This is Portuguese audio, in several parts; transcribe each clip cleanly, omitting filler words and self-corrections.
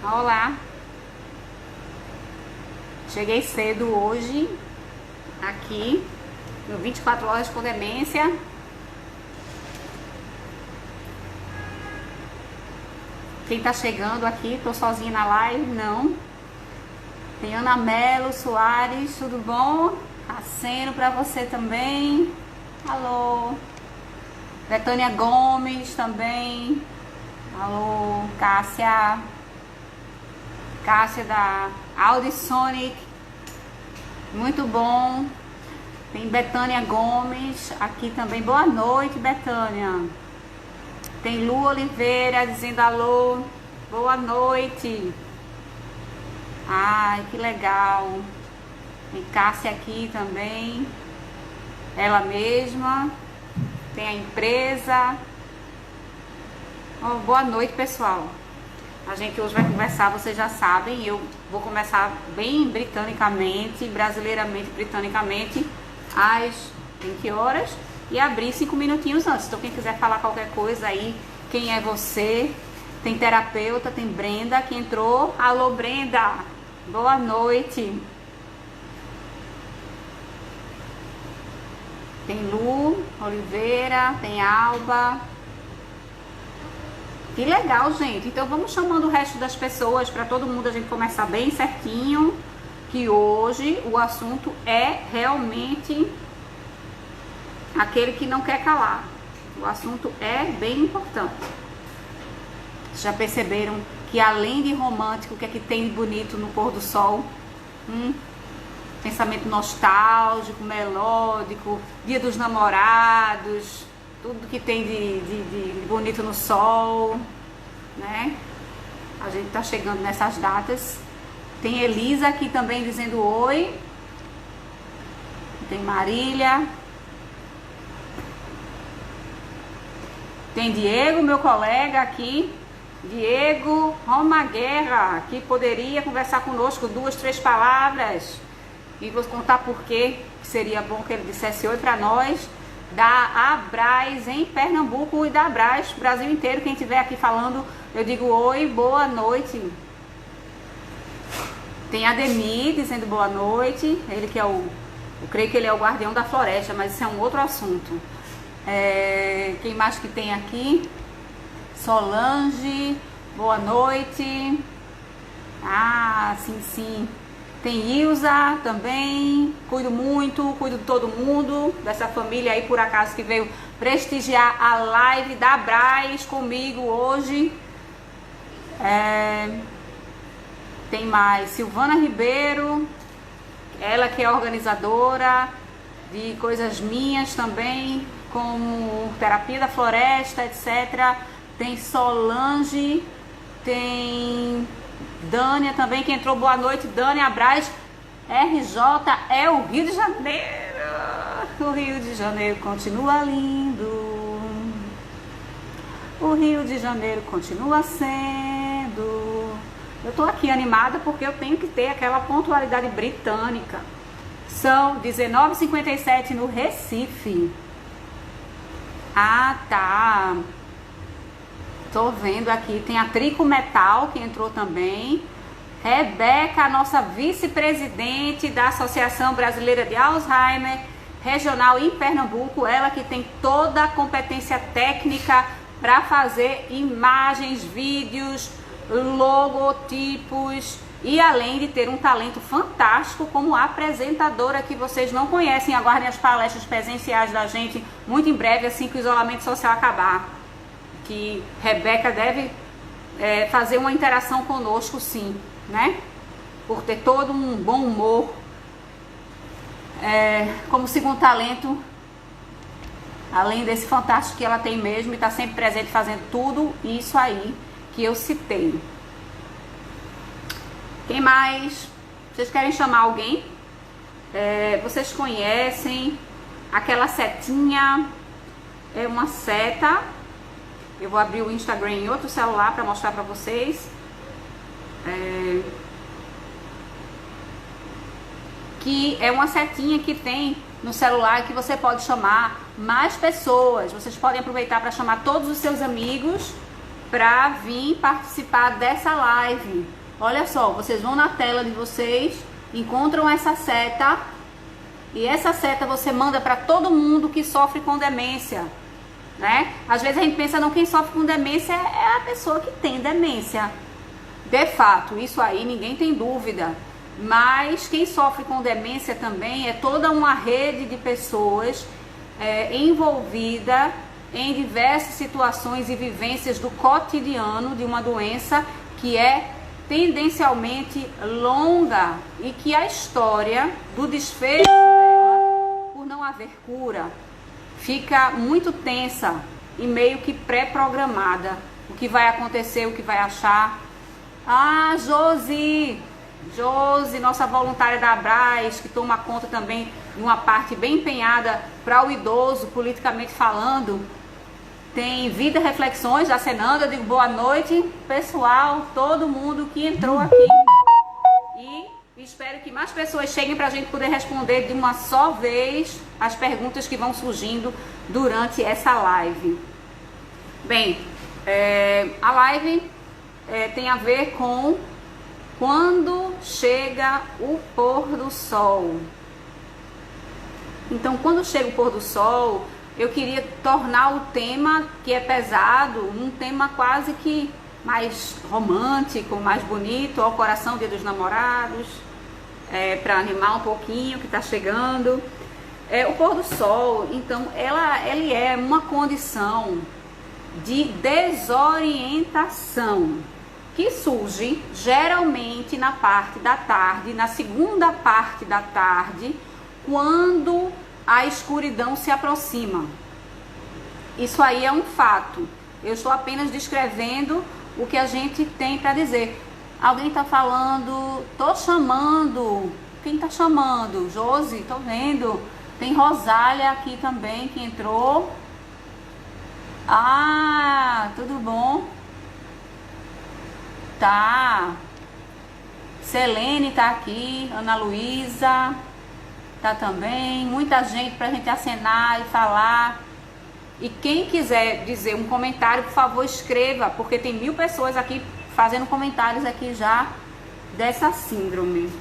Olá, cheguei cedo hoje aqui no 24 horas com demência. Quem tá chegando aqui, tô sozinha na live, não. Tem Ana Melo Soares, tudo bom? Aceno pra você também. Alô. Betânia Gomes também. Alô, Cássia. Cássia da Audi Sonic. Muito bom. Tem Betânia Gomes aqui também. Boa noite, Betânia. Tem Lu Oliveira dizendo alô. Boa noite. Ai, que legal. Tem Cássia aqui também. Ela mesma. Tem a empresa. Oh, boa noite, pessoal. A gente hoje vai conversar, vocês já sabem. Eu vou começar bem britanicamente, brasileiramente, britanicamente, às 20 horas. E abrir 5 minutinhos antes. Então quem quiser falar qualquer coisa aí, quem é você? Tem terapeuta, tem Brenda que entrou. Alô, Brenda, boa noite. Tem Lu Oliveira, tem Alba. Que legal, gente. Então vamos chamando o resto das pessoas para todo mundo a gente começar bem certinho, que hoje o assunto é realmente aquele que não quer calar. O assunto é bem importante. Já perceberam que além de romântico, o que é que tem de bonito no pôr do sol? Pensamento nostálgico, melódico, Dia dos Namorados, tudo que tem de bonito no sol, né? A gente tá chegando nessas datas. Tem Elisa aqui também dizendo oi. Tem Marília. Tem Diego, meu colega aqui. Diego Roma Guerra, que poderia conversar conosco 2, 3 palavras. E vou contar por quê, que seria bom que ele dissesse oi para nós. Da Abras em Pernambuco e da Abras, Brasil inteiro. Quem estiver aqui falando, eu digo oi, boa noite. Tem Ademir dizendo boa noite. Ele que é eu creio que ele é o guardião da floresta, mas isso é um outro assunto. Quem mais que tem aqui? Solange, boa noite. Ah, sim. Tem Ilza também, cuido de todo mundo, dessa família aí por acaso que veio prestigiar a live da Braz comigo hoje. Tem mais Silvana Ribeiro, ela que é organizadora de coisas minhas também, como terapia da floresta, etc. Tem Solange, tem Dânia também, que entrou, boa noite, Dânia Braz. RJ é o Rio de Janeiro. O Rio de Janeiro continua lindo. O Rio de Janeiro continua sendo. Eu tô aqui animada porque eu tenho que ter aquela pontualidade britânica. São 19h57 no Recife. Ah, tá. Tô vendo aqui, tem a Trico Metal que entrou também. Rebeca, nossa vice-presidente da Associação Brasileira de Alzheimer Regional em Pernambuco. Ela que tem toda a competência técnica para fazer imagens, vídeos, logotipos. E além de ter um talento fantástico como apresentadora que vocês não conhecem. Aguardem as palestras presenciais da gente muito em breve, assim que o isolamento social acabar. Que Rebeca deve fazer uma interação conosco, sim, né? Por ter todo um bom humor, como segundo talento, além desse fantástico que ela tem mesmo, e está sempre presente fazendo tudo isso aí que eu citei. Quem mais? Vocês querem chamar alguém? Vocês conhecem aquela setinha? É uma seta. Eu vou abrir o Instagram em outro celular para mostrar para vocês. Que é uma setinha que tem no celular que você pode chamar mais pessoas. Vocês podem aproveitar para chamar todos os seus amigos para vir participar dessa live. Olha só, vocês vão na tela de vocês, encontram essa seta, e essa seta você manda para todo mundo que sofre com demência, né? Às vezes a gente pensa, não, quem sofre com demência é a pessoa que tem demência. De fato, isso aí ninguém tem dúvida. Mas quem sofre com demência também é toda uma rede de pessoas envolvida em diversas situações e vivências do cotidiano de uma doença que é tendencialmente longa e que a história do desfecho dela, por não haver cura, fica muito tensa e meio que pré-programada. O que vai acontecer, o que vai achar. Ah, Josi, nossa voluntária da Abras, que toma conta também de uma parte bem empenhada para o idoso, politicamente falando. Tem Vida Reflexões, acenando. Eu digo boa noite, pessoal, todo mundo que entrou aqui. E espero que mais pessoas cheguem para a gente poder responder de uma só vez as perguntas que vão surgindo durante essa live. Bem, a live tem a ver com quando chega o pôr do sol. Então, quando chega o pôr do sol, eu queria tornar o tema, que é pesado, um tema quase que mais romântico, mais bonito, ao coração, Dia dos Namorados, para animar um pouquinho que está chegando. O pôr do sol, então, ele é uma condição de desorientação que surge geralmente na parte da tarde, na segunda parte da tarde, quando a escuridão se aproxima. Isso aí é um fato. Eu estou apenas descrevendo o que a gente tem para dizer. Alguém está falando, tô chamando. Quem está chamando? Josi, tô vendo. Tem Rosália aqui também que entrou. Ah, tudo bom? Tá. Selene tá aqui, Ana Luísa tá também, muita gente pra gente acenar e falar. E quem quiser dizer um comentário, por favor, escreva, porque tem 1000 pessoas aqui fazendo comentários aqui já dessa síndrome.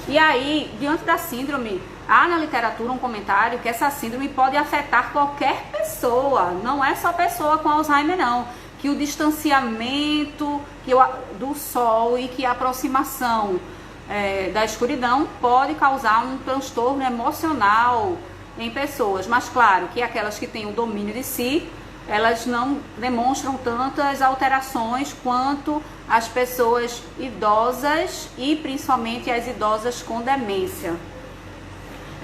E aí, diante da síndrome, há na literatura um comentário que essa síndrome pode afetar qualquer pessoa, não é só pessoa com Alzheimer não, que o distanciamento do sol e que a aproximação da escuridão pode causar um transtorno emocional em pessoas, mas claro que aquelas que têm o domínio de si, elas não demonstram tantas alterações quanto as pessoas idosas e principalmente as idosas com demência.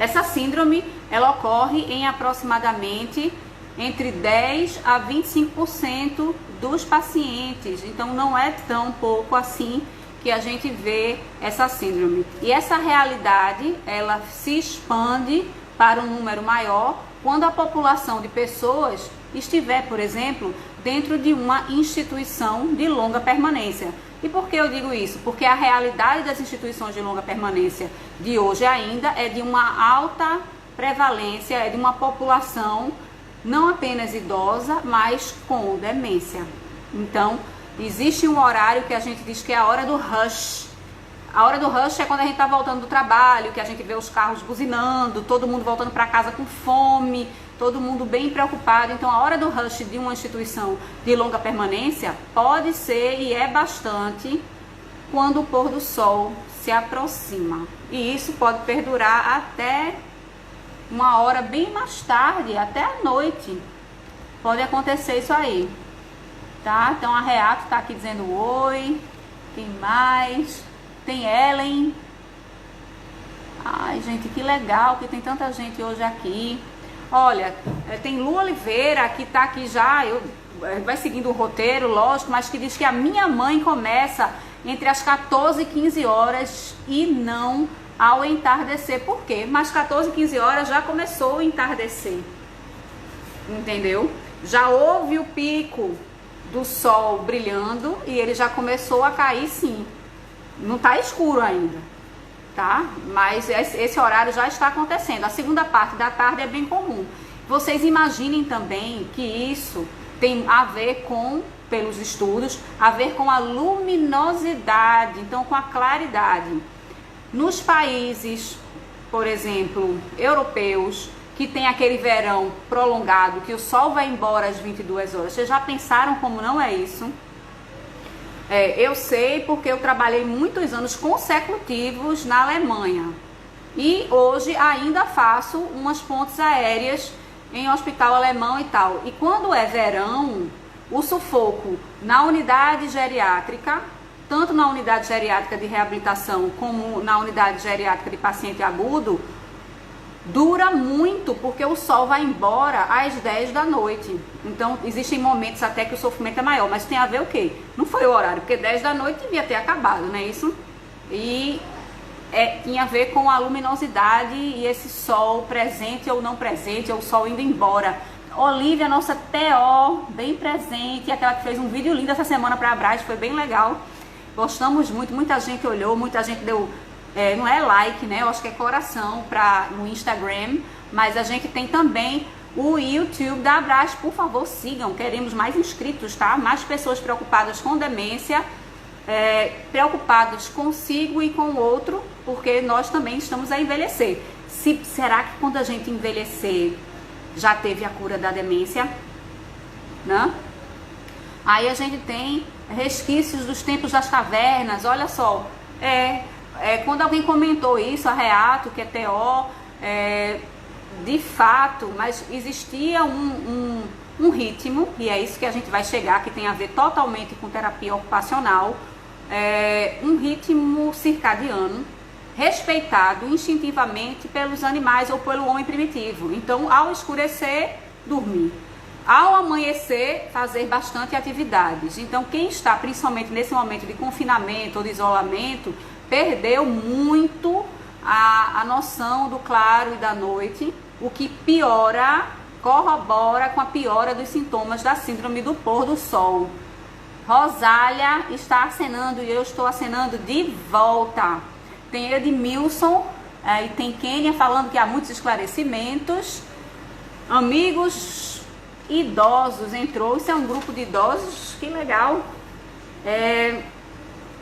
Essa síndrome, ela ocorre em aproximadamente entre 10 a 25% dos pacientes, então não é tão pouco assim que a gente vê essa síndrome. E essa realidade, ela se expande para um número maior quando a população de pessoas estiver, por exemplo, dentro de uma instituição de longa permanência. E por que eu digo isso? Porque a realidade das instituições de longa permanência de hoje ainda é de uma alta prevalência, é de uma população não apenas idosa, mas com demência. Então, existe um horário que a gente diz que é a hora do rush. A hora do rush é quando a gente está voltando do trabalho, que a gente vê os carros buzinando, todo mundo voltando para casa com fome, todo mundo bem preocupado. Então, a hora do rush de uma instituição de longa permanência pode ser e é bastante quando o pôr do sol se aproxima. E isso pode perdurar até uma hora bem mais tarde, até a noite. Pode acontecer isso aí, tá? Então, a Reato está aqui dizendo oi. Quem mais? Tem Ellen. Ai, gente, que legal que tem tanta gente hoje aqui. Olha, tem Lu Oliveira, que tá aqui já, vai seguindo o roteiro, lógico, mas que diz que a minha mãe começa entre as 14 e 15 horas e não ao entardecer. Por quê? Mas 14 e 15 horas já começou o entardecer. Entendeu? Já houve o pico do sol brilhando e ele já começou a cair, sim. Não tá escuro ainda, tá? Mas esse horário já está acontecendo. A segunda parte da tarde é bem comum. Vocês imaginem também que isso tem a ver com pelos estudos, a ver com a luminosidade, então com a claridade. Nos países, por exemplo, europeus, que tem aquele verão prolongado, que o sol vai embora às 22 horas, vocês já pensaram como não é isso? Eu sei porque eu trabalhei muitos anos consecutivos na Alemanha e hoje ainda faço umas pontes aéreas em hospital alemão e tal. E quando é verão, o sufoco na unidade geriátrica, tanto na unidade geriátrica de reabilitação como na unidade geriátrica de paciente agudo, dura muito, porque o sol vai embora às 10 da noite. Então, existem momentos até que o sofrimento é maior, mas tem a ver o quê? Não foi o horário, porque 10 da noite devia ter acabado, não é isso? E tinha a ver com a luminosidade e esse sol presente ou não presente, ou o sol indo embora. Olivia, nossa TO, bem presente, aquela que fez um vídeo lindo essa semana para a Brás, foi bem legal. Gostamos muito, muita gente olhou, muita gente deu... não é like, né? Eu acho que é coração no Instagram, mas a gente tem também o YouTube da Brás. Por favor, sigam, queremos mais inscritos, tá? Mais pessoas preocupadas com demência, preocupados consigo e com o outro, porque nós também estamos a envelhecer. Será que quando a gente envelhecer já teve a cura da demência? Né? Aí a gente tem resquícios dos tempos das cavernas, olha só, quando alguém comentou isso, a Reato, que é TO, de fato, mas existia um ritmo, e é isso que a gente vai chegar, que tem a ver totalmente com terapia ocupacional, um ritmo circadiano, respeitado instintivamente pelos animais ou pelo homem primitivo. Então, ao escurecer, dormir. Ao amanhecer, fazer bastante atividades. Então, quem está, principalmente nesse momento de confinamento ou de isolamento, perdeu muito a noção do claro e da noite, o que corrobora com a piora dos sintomas da síndrome do pôr do sol. Rosália está acenando e eu estou acenando de volta. Tem Edmilson e tem Kênia falando que há muitos esclarecimentos. Amigos idosos entrou, isso é um grupo de idosos, que legal.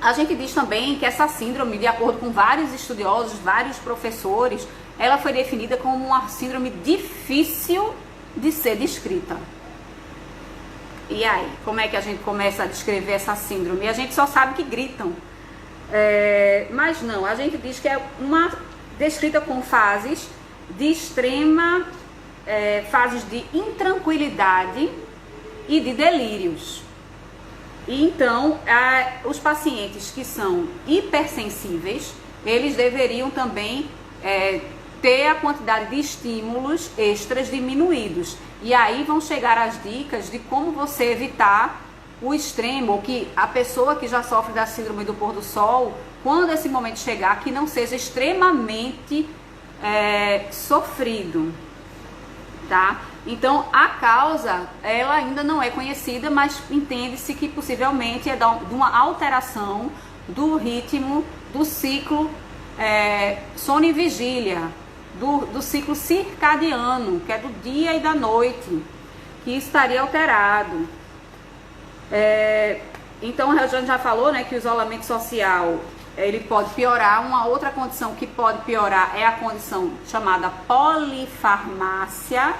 A gente diz também que essa síndrome, de acordo com vários estudiosos, vários professores, ela foi definida como uma síndrome difícil de ser descrita. E aí, como é que a gente começa a descrever essa síndrome? A gente só sabe que gritam. Mas não, a gente diz que é uma descrita com fases de extrema, fases de intranquilidade e de delírios. E então, os pacientes que são hipersensíveis, eles deveriam também ter a quantidade de estímulos extras diminuídos. E aí vão chegar as dicas de como você evitar o extremo, ou que a pessoa que já sofre da síndrome do pôr do sol, quando esse momento chegar, que não seja extremamente sofrido, tá? Então, a causa, ela ainda não é conhecida, mas entende-se que possivelmente é de uma alteração do ritmo do ciclo sono e vigília, do ciclo circadiano, que é do dia e da noite, que estaria alterado. Então, a gente já falou, né, que o isolamento social, ele pode piorar. Uma outra condição que pode piorar é a condição chamada polifarmácia,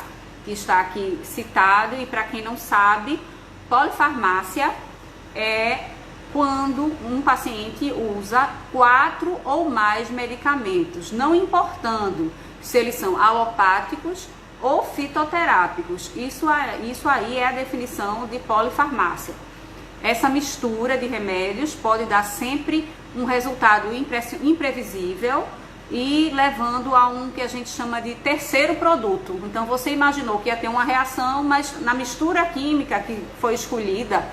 que está aqui citado. E para quem não sabe, polifarmácia é quando um paciente usa 4 ou mais medicamentos, não importando se eles são alopáticos ou fitoterápicos. Isso aí é a definição de polifarmácia. Essa mistura de remédios pode dar sempre um resultado imprevisível e levando a um que a gente chama de terceiro produto. Então você imaginou que ia ter uma reação, mas na mistura química que foi escolhida,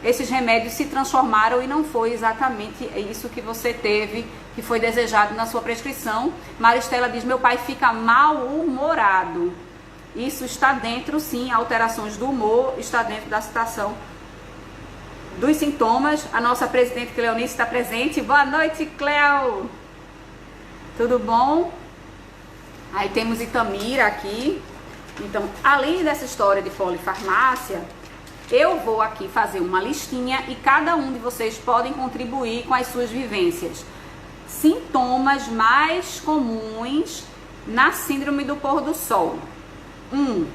esses remédios se transformaram e não foi exatamente isso que você teve, que foi desejado na sua prescrição. Maristela diz: meu pai fica mal-humorado. Isso está dentro, sim, alterações do humor, está dentro da citação dos sintomas. A nossa presidente Cleonice está presente. Boa noite, Cleo! Tudo bom? Aí temos Itamira aqui. Então, além dessa história de polifarmácia, Eu vou aqui fazer uma listinha e cada um de vocês podem contribuir com as suas vivências. Sintomas mais comuns na síndrome do pôr do sol. 1.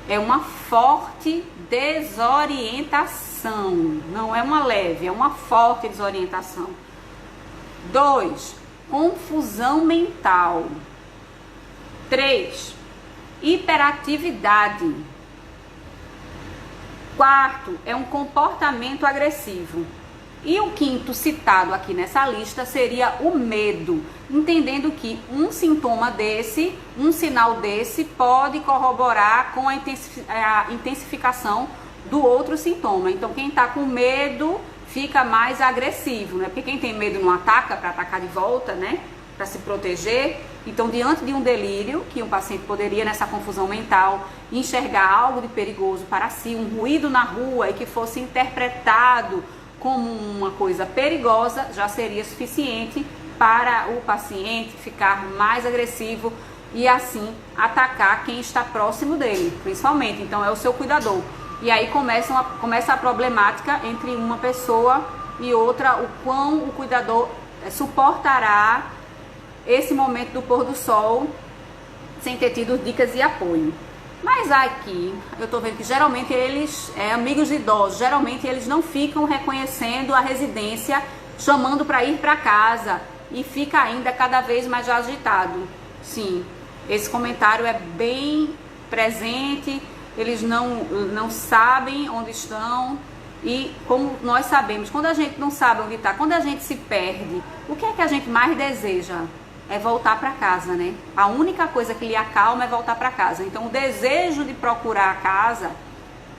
É uma forte desorientação. Não é uma leve, é uma forte desorientação. 2. Confusão mental. 3. Hiperatividade. 4. É um comportamento agressivo. E o 5º citado aqui nessa lista seria o medo, entendendo que um sintoma desse, um sinal desse, pode corroborar com a intensificação do outro sintoma. Então, quem está com medo fica mais agressivo, né? Porque quem tem medo não ataca para atacar de volta, né? Para se proteger. Então, diante de um delírio, que um paciente poderia, nessa confusão mental, enxergar algo de perigoso para si, um ruído na rua e que fosse interpretado como uma coisa perigosa, já seria suficiente para o paciente ficar mais agressivo e assim atacar quem está próximo dele, principalmente. Então é o seu cuidador. E aí começa a problemática entre uma pessoa e outra, o quão o cuidador suportará esse momento do pôr do sol sem ter tido dicas e apoio. Mas aqui, eu tô vendo que geralmente eles, amigos de idosos, geralmente eles não ficam reconhecendo a residência, chamando para ir para casa e fica ainda cada vez mais agitado. Sim, esse comentário é bem presente, eles não sabem onde estão e como nós sabemos, quando a gente não sabe onde está, quando a gente se perde, o que é que a gente mais deseja? É voltar para casa, né? A única coisa que lhe acalma é voltar para casa. Então, o desejo de procurar a casa,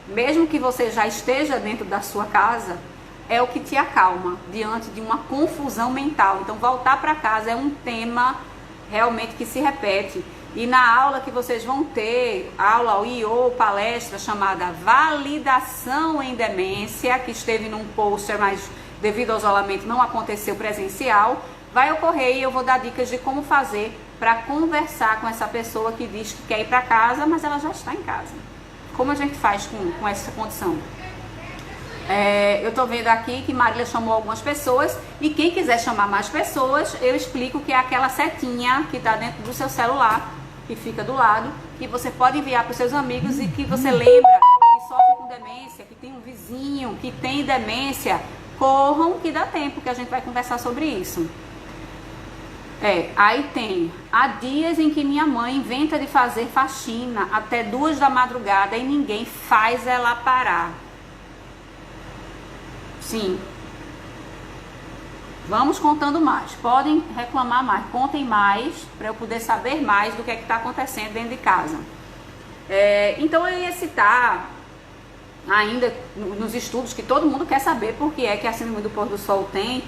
mesmo que você já esteja dentro da sua casa, é o que te acalma diante de uma confusão mental. Então, voltar para casa é um tema realmente que se repete. E na aula que vocês vão ter, aula ou palestra chamada Validação em Demência, que esteve num pôster, mas devido ao isolamento não aconteceu presencial, vai ocorrer e eu vou dar dicas de como fazer para conversar com essa pessoa que diz que quer ir para casa, mas ela já está em casa. Como a gente faz com essa condição? Eu estou vendo aqui que Marília chamou algumas pessoas e quem quiser chamar mais pessoas, eu explico que é aquela setinha que está dentro do seu celular, que fica do lado, que você pode enviar para os seus amigos e que você lembra que sofre com demência, que tem um vizinho que tem demência, corram que dá tempo que a gente vai conversar sobre isso. Aí tem, há dias em que minha mãe inventa de fazer faxina até 2 da madrugada e ninguém faz ela parar. Sim. Vamos contando mais, podem reclamar mais, contem mais para eu poder saber mais do que é que está acontecendo dentro de casa. Então eu ia citar ainda nos estudos que todo mundo quer saber por que é que a síndrome do pôr do sol tem,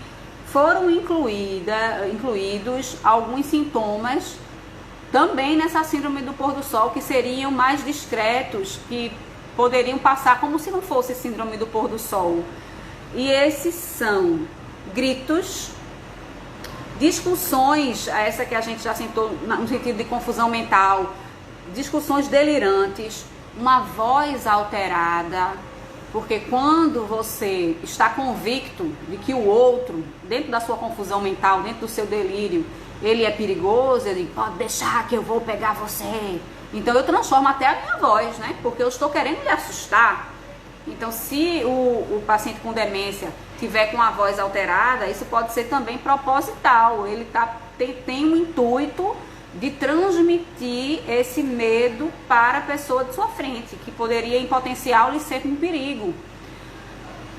foram incluídos alguns sintomas também nessa síndrome do pôr do sol que seriam mais discretos, que poderiam passar como se não fosse síndrome do pôr do sol. E esses são gritos, discussões, essa que a gente já sentou no sentido de confusão mental, discussões delirantes, uma voz alterada, porque quando você está convicto de que o outro, dentro da sua confusão mental, dentro do seu delírio, ele é perigoso, ele pode deixar que eu vou pegar você. Então eu transformo até a minha voz, né? Porque eu estou querendo lhe assustar. Então se o paciente com demência tiver com a voz alterada, isso pode ser também proposital. Ele tem um intuito de transmitir esse medo para a pessoa de sua frente, que poderia em potencial lhe ser um perigo.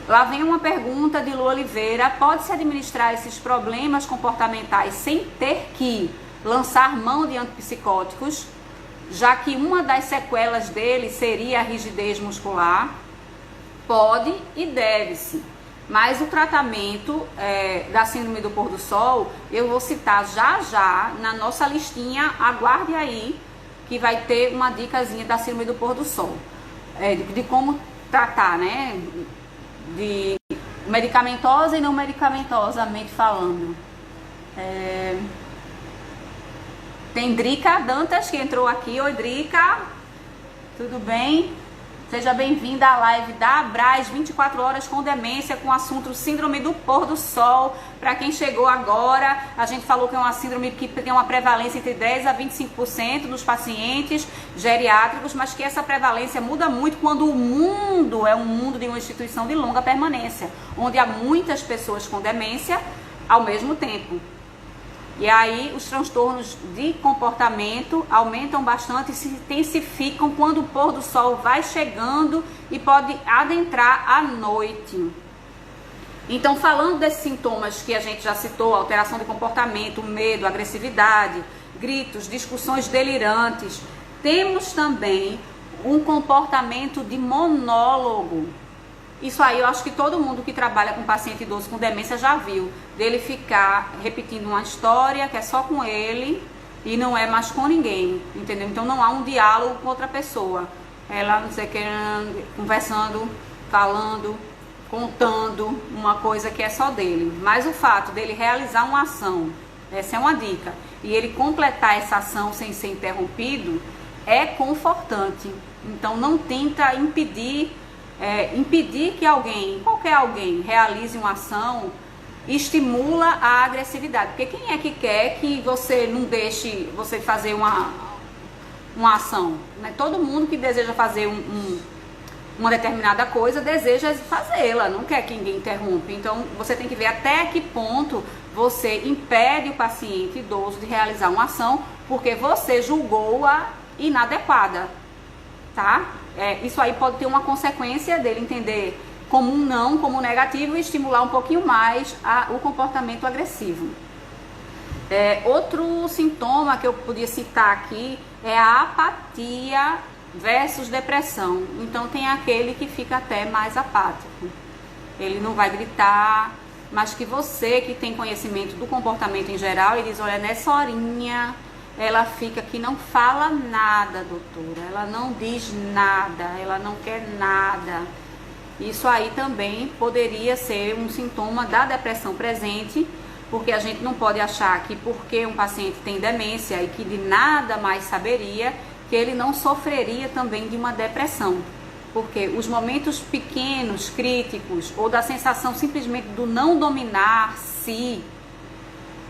Lá vem uma pergunta de Lu Oliveira: pode-se administrar esses problemas comportamentais sem ter que lançar mão de antipsicóticos, já que uma das sequelas dele seria a rigidez muscular? Pode e deve-se. Mas o tratamento da síndrome do pôr do sol, eu vou citar já na nossa listinha, aguarde aí, que vai ter uma dicasinha da síndrome do pôr do sol, de como tratar, né, de medicamentosa e não medicamentosamente falando. Tem Drica Dantas que entrou aqui. Oi, Drica, tudo bem? Seja bem-vinda à live da Abraz 24 horas com demência, com o assunto síndrome do pôr do sol. Para quem chegou agora, a gente falou que é uma síndrome que tem uma prevalência entre 10 a 25% dos pacientes geriátricos, mas que essa prevalência muda muito quando o mundo é um mundo de uma instituição de longa permanência, onde há muitas pessoas com demência ao mesmo tempo. E aí os transtornos de comportamento aumentam bastante e se intensificam quando o pôr do sol vai chegando e pode adentrar à noite. Então, falando desses sintomas que a gente já citou, alteração de comportamento, medo, agressividade, gritos, discussões delirantes, temos também um comportamento de monólogo. Isso aí eu acho que todo mundo que trabalha com paciente idoso com demência já viu, dele ficar repetindo uma história que é só com ele e não é mais com ninguém, entendeu? Então não há um diálogo com outra pessoa. Ela, não sei o que, conversando, falando, contando uma coisa que é só dele. Mas o fato dele realizar uma ação, essa é uma dica, e ele completar essa ação sem ser interrompido, é confortante. Então não tenta impedir que alguém, qualquer alguém, realize uma ação, estimula a agressividade. Porque quem é que quer que você não deixe você fazer uma ação? Né? Todo mundo que deseja fazer uma determinada coisa deseja fazê-la, não quer que ninguém interrompa. Então você tem que ver até que ponto você impede o paciente idoso de realizar uma ação porque você julgou-a inadequada, tá? Isso aí pode ter uma consequência dele entender como um não, como um negativo e estimular um pouquinho mais o comportamento agressivo. Outro sintoma que eu podia citar aqui é a apatia versus depressão. Então tem aquele que fica até mais apático. Ele não vai gritar, mas que você que tem conhecimento do comportamento em geral, ele diz, olha, nessa horinha ela fica que não fala nada, doutora, ela não diz nada, ela não quer nada. Isso aí também poderia ser um sintoma da depressão presente, porque a gente não pode achar que porque um paciente tem demência e que de nada mais saberia, que ele não sofreria também de uma depressão. Porque os momentos pequenos, críticos, ou da sensação simplesmente do não dominar-se,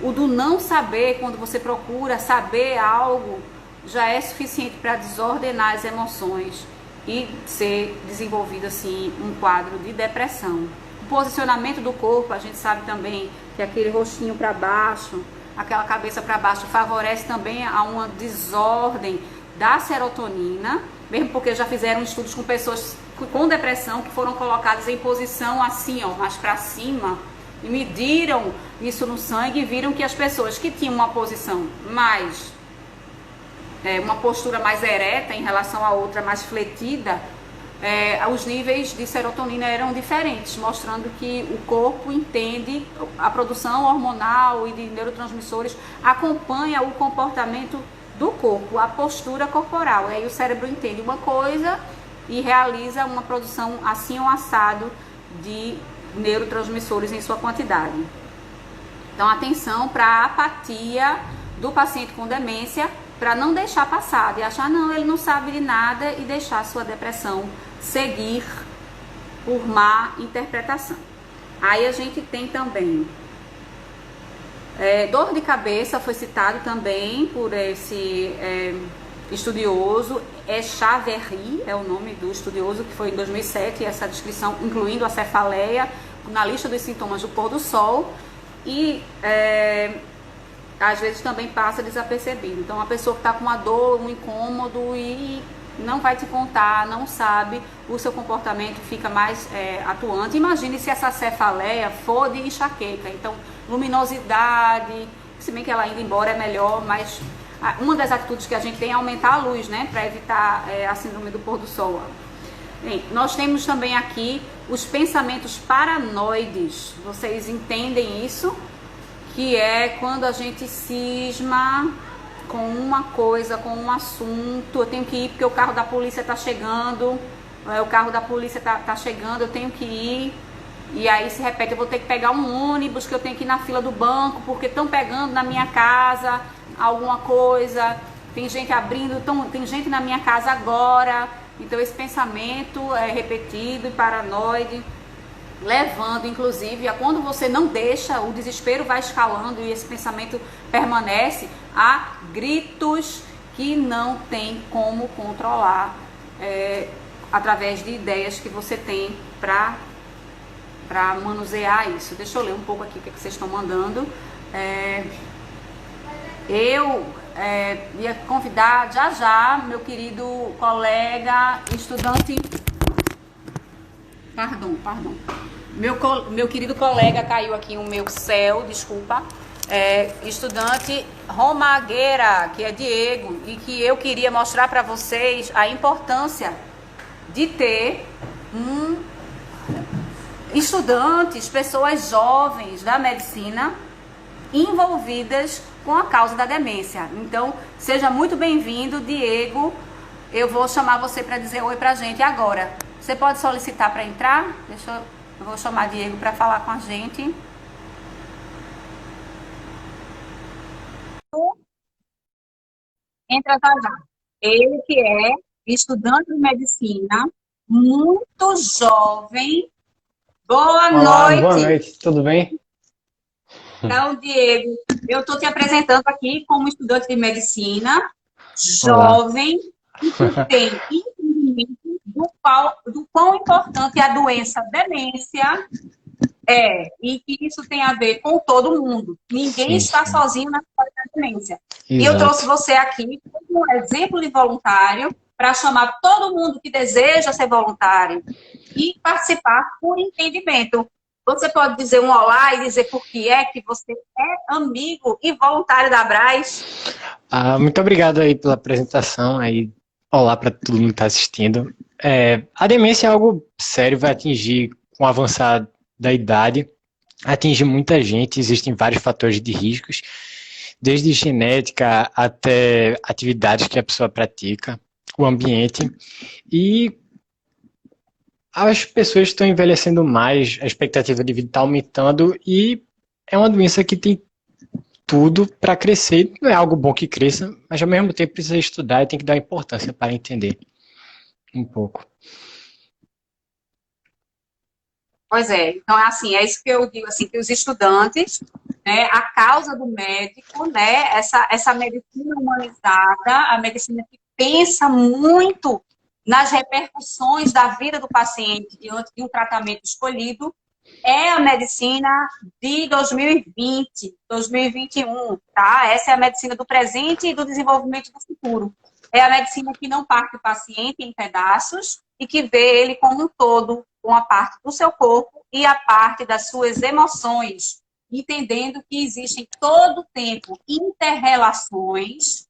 o do não saber, quando você procura saber algo, já é suficiente para desordenar as emoções e ser desenvolvido assim um quadro de depressão. O posicionamento do corpo, a gente sabe também que aquele rostinho para baixo, aquela cabeça para baixo favorece também a uma desordem da serotonina, mesmo porque já fizeram estudos com pessoas com depressão que foram colocadas em posição assim, ó, mais para cima, e mediram isso no sangue e viram que as pessoas que tinham uma posição mais, uma postura mais ereta em relação à outra mais fletida, os níveis de serotonina eram diferentes, mostrando que o corpo entende, a produção hormonal e de neurotransmissores acompanha o comportamento do corpo, a postura corporal. Aí o cérebro entende uma coisa e realiza uma produção assim ou assado de neurotransmissores em sua quantidade. Então atenção para a apatia do paciente com demência, para não deixar passar, de achar não, ele não sabe de nada e deixar a sua depressão seguir por má interpretação. Aí a gente tem também dor de cabeça, foi citado também por esse estudioso, Echaverry é o nome do estudioso, que foi em 2007, essa descrição incluindo a cefaleia na lista dos sintomas do pôr do sol, e às vezes também passa desapercebido. Então a pessoa que está com uma dor, um incômodo e não vai te contar, não sabe, o seu comportamento fica mais atuante. Imagine se essa cefaleia for de enxaqueca, então luminosidade, se bem que ela indo embora é melhor, mas uma das atitudes que a gente tem é aumentar a luz, né, para evitar a síndrome do pôr do sol. Bem, nós temos também aqui os pensamentos paranoides. Vocês entendem isso? Que é quando a gente cisma com uma coisa, com um assunto. Eu tenho que ir porque o carro da polícia está chegando, o carro da polícia tá chegando, eu tenho que ir. E aí se repete, eu vou ter que pegar um ônibus, que eu tenho que ir na fila do banco, porque estão pegando na minha casa alguma coisa, tem gente abrindo, tem gente na minha casa agora, Então esse pensamento é repetido e paranoide, levando inclusive a quando você não deixa, o desespero vai escalando e esse pensamento permanece, a gritos que não tem como controlar através de ideias que você tem para manusear isso. Deixa eu ler um pouco aqui o que vocês estão mandando. Eu ia convidar já meu querido colega, estudante. Perdão. Meu querido colega caiu aqui no meu céu, desculpa. Estudante Romagueira, que é Diego, e que eu queria mostrar para vocês a importância de ter estudantes, pessoas jovens da medicina envolvidas com a causa da demência. Então, seja muito bem-vindo, Diego. Eu vou chamar você para dizer oi pra gente agora. Você pode solicitar para entrar? Eu vou chamar Diego para falar com a gente. Entra já já. Ele que é estudante de medicina, muito jovem. Boa Olá, boa noite. noite, tudo bem? Então, Diego, eu estou te apresentando aqui como estudante de medicina, Olá. jovem, e que tem entendimento do quão importante a doença demência e que isso tem a ver com todo mundo. Ninguém Sim, está sim. sozinho na história da demência. E eu trouxe Exato. você aqui como um exemplo de voluntário para chamar todo mundo que deseja ser voluntário e participar por entendimento. Você pode dizer um olá e dizer por que é que você é amigo e voluntário da Abras? Muito obrigado aí pela apresentação aí. Olá para todo mundo que está assistindo. A demência é algo sério, vai atingir com o avançar da idade, atingir muita gente, existem vários fatores de riscos, desde genética até atividades que a pessoa pratica, o ambiente, e as pessoas estão envelhecendo mais, a expectativa de vida está aumentando e é uma doença que tem tudo para crescer. Não é algo bom que cresça, mas ao mesmo tempo precisa estudar e tem que dar importância para entender um pouco. Pois é, então é assim, é isso que eu digo assim, que os estudantes, né, a causa do médico, né, essa medicina humanizada, a medicina que pensa muito nas repercussões da vida do paciente diante de um tratamento escolhido, é a medicina de 2020, 2021, tá? Essa é a medicina do presente e do desenvolvimento do futuro. É a medicina que não parte o paciente em pedaços e que vê ele como um todo, com a parte do seu corpo e a parte das suas emoções, entendendo que existem todo o tempo inter-relações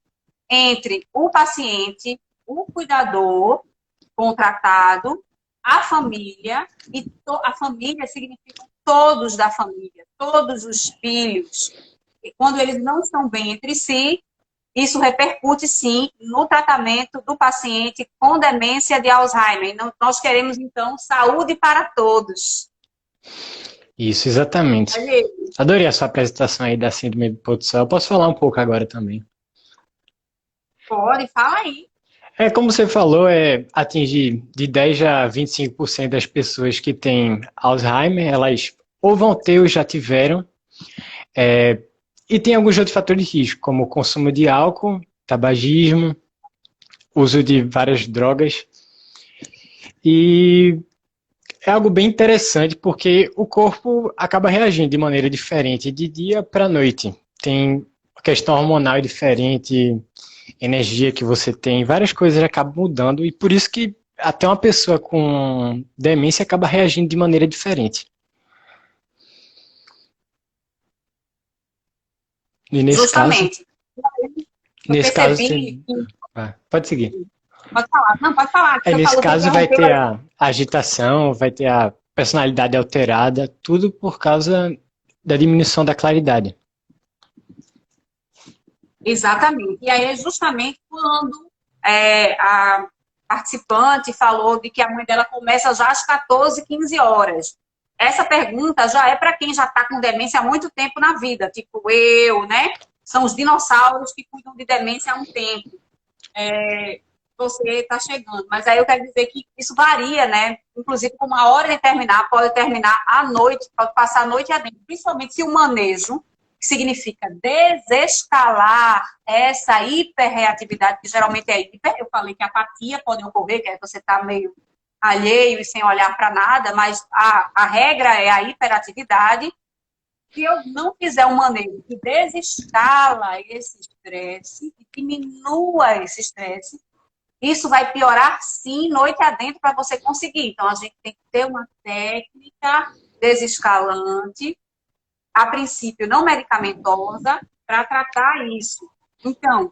entre o paciente, o cuidador contratado, a família, e a família significa todos da família, todos os filhos. E quando eles não estão bem entre si, isso repercute, sim, no tratamento do paciente com demência de Alzheimer. Nós queremos, então, saúde para todos. Isso, exatamente. Adorei a sua apresentação aí da síndrome do pôr do sol. Eu posso falar um pouco agora também. Pode, fala aí. Como você falou, atingir de 10 a 25% das pessoas que têm Alzheimer, elas ou vão ter ou já tiveram. E tem alguns outros fatores de risco, como o consumo de álcool, tabagismo, uso de várias drogas. E é algo bem interessante porque o corpo acaba reagindo de maneira diferente de dia para noite. Tem a questão hormonal diferente, energia que você tem, várias coisas acabam mudando e por isso que até uma pessoa com demência acaba reagindo de maneira diferente. E Justamente. Eu nesse caso, percebi que... pode seguir. Pode falar. Não, pode falar. Que Nesse caso vai ter interrompeu. a agitação, vai ter a personalidade alterada, tudo por causa da diminuição da claridade. Exatamente. E aí é justamente quando a participante falou de que a mãe dela começa já às 14, 15 horas. Essa pergunta já é para quem já está com demência há muito tempo na vida, tipo eu, né? São os dinossauros que cuidam de demência há um tempo. você está chegando. Mas aí eu quero dizer que isso varia, né? Inclusive, com uma hora de terminar, pode terminar à noite, pode passar a noite adentro. Principalmente se o manejo, que significa desescalar essa hiperreatividade, que geralmente é hiper. Eu falei que a apatia pode ocorrer, que é você está meio alheio e sem olhar para nada, mas a regra é a hiperatividade. Se eu não fizer um manejo que desescala esse estresse, que diminua esse estresse, isso vai piorar, sim, noite adentro para você conseguir. Então, a gente tem que ter uma técnica desescalante, a princípio não medicamentosa, para tratar isso. Então,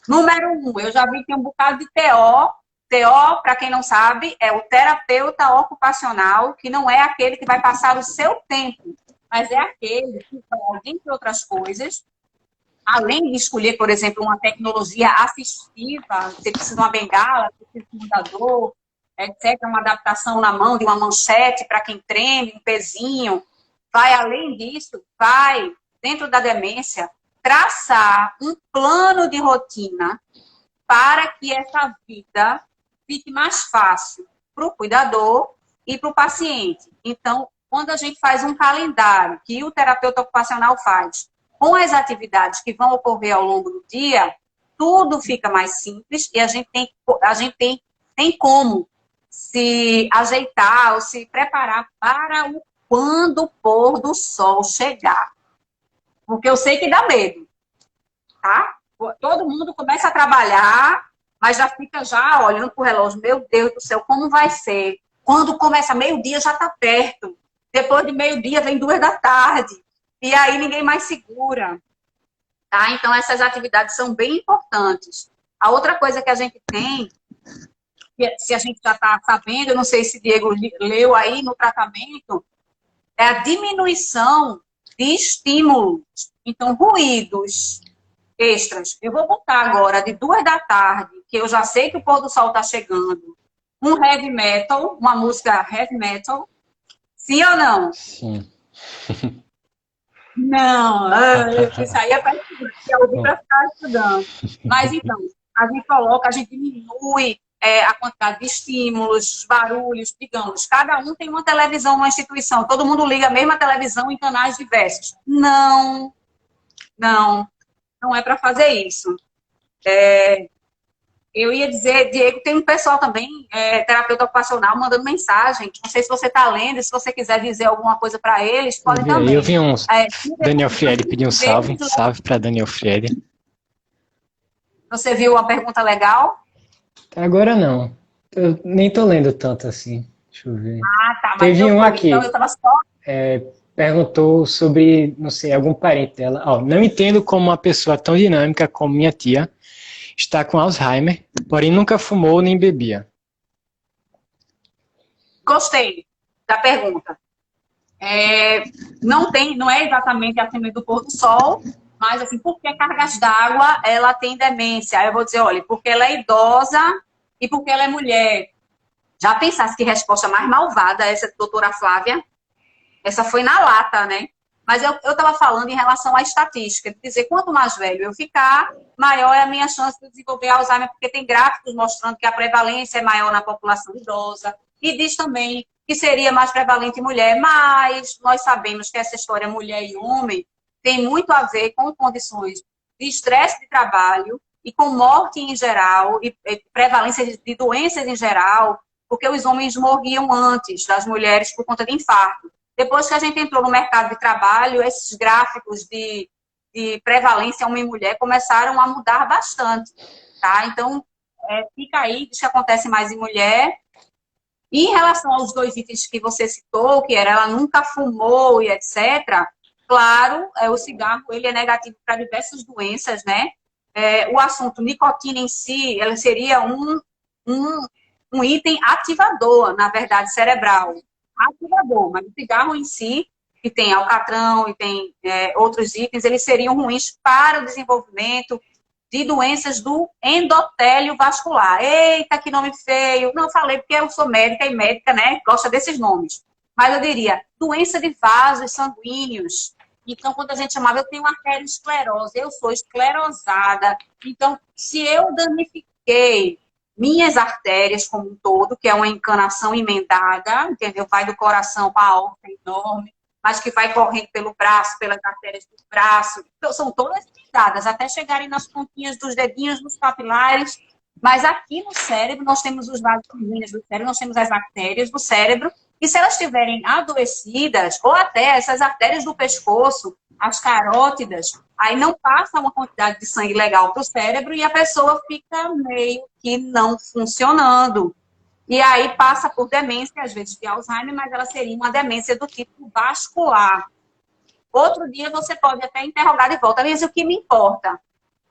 número 1, eu já vi que tem um bocado de TO. TO, para quem não sabe, é o terapeuta ocupacional, que não é aquele que vai passar o seu tempo, mas é aquele que vai, entre outras coisas, além de escolher, por exemplo, uma tecnologia assistiva, você precisa de uma bengala, você precisa de um mudador, etc., uma adaptação na mão de uma manchete para quem treme, um pezinho, vai além disso, vai, dentro da demência, traçar um plano de rotina para que essa vida fique mais fácil para o cuidador e para o paciente. Então, quando a gente faz um calendário, que o terapeuta ocupacional faz, com as atividades que vão ocorrer ao longo do dia, tudo fica mais simples e a gente tem como se ajeitar ou se preparar para quando o pôr do sol chegar. Porque eu sei que dá medo, tá? Todo mundo começa a trabalhar, mas já fica já olhando para o relógio. Meu Deus do céu, como vai ser? Quando começa meio-dia já está perto. Depois de meio-dia vem 2 da tarde. E aí ninguém mais segura. Tá? Então, essas atividades são bem importantes. A outra coisa que a gente tem, se a gente já está sabendo, eu não sei se Diego leu aí no tratamento, é a diminuição de estímulos. Então, ruídos extras. Eu vou botar agora de 2 da tarde, que eu já sei que o pôr do sol está chegando, um heavy metal, uma música heavy metal. Sim ou não? Sim. Não, isso aí é para ouvir para ficar estudando. Mas então, a gente diminui a quantidade de estímulos, os barulhos, digamos, cada um tem uma televisão, uma instituição, todo mundo liga a mesma televisão em canais diversos. Não, não, não é para fazer isso. Eu ia dizer, Diego, tem um pessoal também, terapeuta ocupacional, mandando mensagem. Não sei se você está lendo, se você quiser dizer alguma coisa para eles, podem também. Eu vi uns. Daniel Friede pediu um salve. Salve para Daniel Friede. Você viu uma pergunta legal? Agora não. Eu nem tô lendo tanto assim. Deixa eu ver. Ah, tá. Mas teve um aqui. Então eu tava só... Perguntou sobre, não sei, algum parente dela. Não entendo como uma pessoa tão dinâmica como minha tia está com Alzheimer, porém nunca fumou nem bebia. Gostei da pergunta. Não é exatamente a síndrome do pôr do sol, mas assim, por que cargas d'água ela tem demência? Aí eu vou dizer, olha, porque ela é idosa e porque ela é mulher. Já pensasse que resposta mais malvada essa doutora Flávia? Essa foi na lata, né? Mas eu estava falando em relação à estatística, de dizer, quanto mais velho eu ficar, maior é a minha chance de desenvolver Alzheimer, porque tem gráficos mostrando que a prevalência é maior na população idosa, e diz também que seria mais prevalente em mulher, mas nós sabemos que essa história mulher e homem tem muito a ver com condições de estresse de trabalho e com morte em geral, e prevalência de doenças em geral, porque os homens morriam antes das mulheres por conta de infarto. Depois que a gente entrou no mercado de trabalho, esses gráficos de prevalência homem e mulher começaram a mudar bastante, tá? Então, fica aí, diz que acontece mais em mulher. E em relação aos 2 itens que você citou, que era ela nunca fumou e etc., claro, o cigarro ele é negativo para diversas doenças, né? O assunto nicotina em si, ela seria um item ativador, na verdade, cerebral. Ativador, mas o cigarro em si, que tem alcatrão e tem outros itens, eles seriam ruins para o desenvolvimento de doenças do endotélio vascular. Eita, que nome feio! Não falei porque eu sou médica e médica, né, gosta desses nomes. Mas eu diria, doença de vasos sanguíneos. Então, quando a gente chamava, eu tenho arteriosclerose, eu sou esclerosada. Então, se eu danifiquei minhas artérias como um todo, que é uma encanação emendada, entendeu? Vai do coração para a aorta enorme, mas que vai correndo pelo braço, pelas artérias do braço. Então, são todas emendadas, até chegarem nas pontinhas dos dedinhos, dos capilares. Mas aqui no cérebro, nós temos os vasos sanguíneos do cérebro, nós temos as artérias do cérebro, e se elas estiverem adoecidas, ou até essas artérias do pescoço, as carótidas, aí não passa uma quantidade de sangue legal para o cérebro e a pessoa fica meio que não funcionando. E aí passa por demência, às vezes de Alzheimer, mas ela seria uma demência do tipo vascular. Outro dia você pode até interrogar de volta, mas o que me importa?